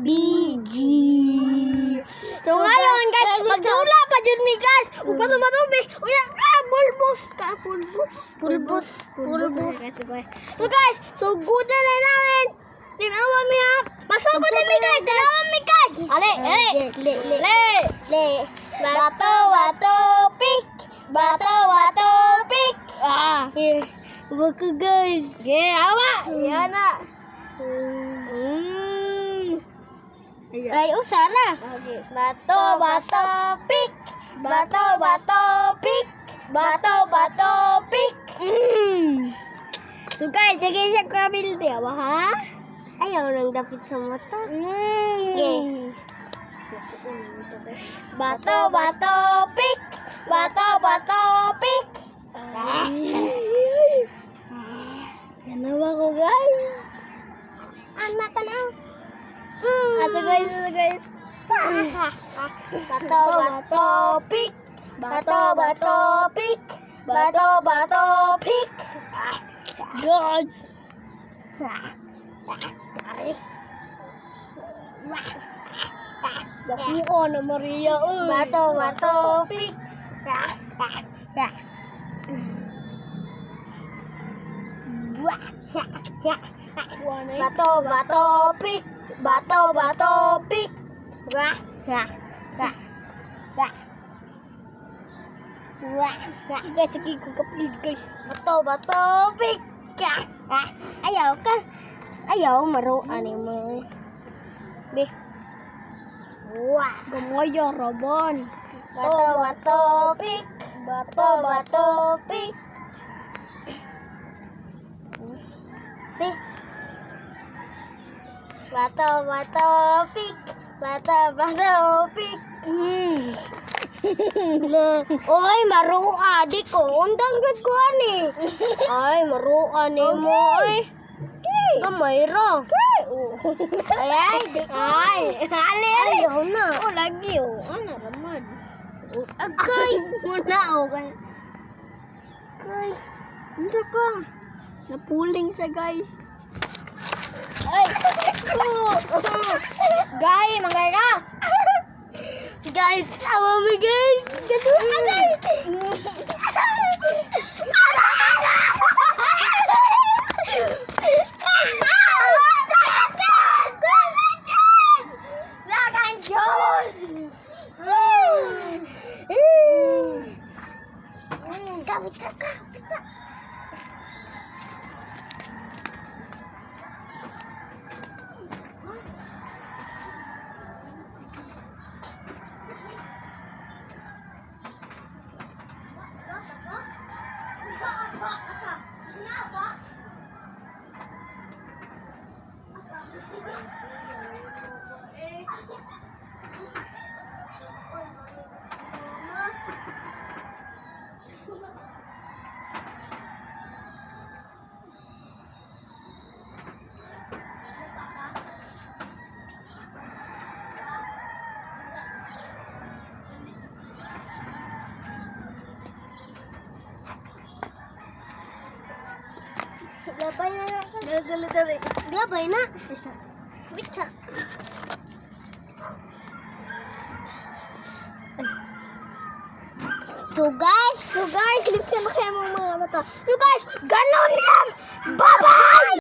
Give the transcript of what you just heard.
BG. So ngayon guys, magdula pa jud mi guys. Ug bato-bato mi. Uya, bulbos ka, bulbos. So guys, so good na namin. Tinawa mi ha. Pasok na mi guys, tinawa mi guys. Ale. Bato, pick. Bato, pick. Buku guys. Awa. Yan na. Ay, usah na. Okay. Bato, pick. Bato, pick. Bato, pick. So guys, sige siya kabil dia, ha? Ayaw nang dapit sa mata. Okay. Bato, pick. Bato, pick. Ganawa ko guys. Anak ka na. Ato guys. Bato, pick. Bato, pick. Bato, pick. Guys. Bakuo na Maria. Bato, pick. Bato, pick. Bato, pick. Guys, sige ko kapilid guys. Bato, pick. Ayaw ka. Ayaw, maruan mo. Be. Gamoyo, robon. Bato, pick. Bato, pick. Be. Bato, pick. Bato, pick. Oy, marua di ko. Undang gud ko ani. Ay, marua ni mo oy. Gamay ra. Ay, di ko. Ayaw na. O lagi o. Ano ramad. Agay muna o kay. Kay. Unsa ka? Napuling sa guys. Ay. Gay, mangay ka. Guys, awa mo guys. Glabay na. Bisa. So guys, lipyan na kayo mga mata. So guys, ganon yan. Bye-bye!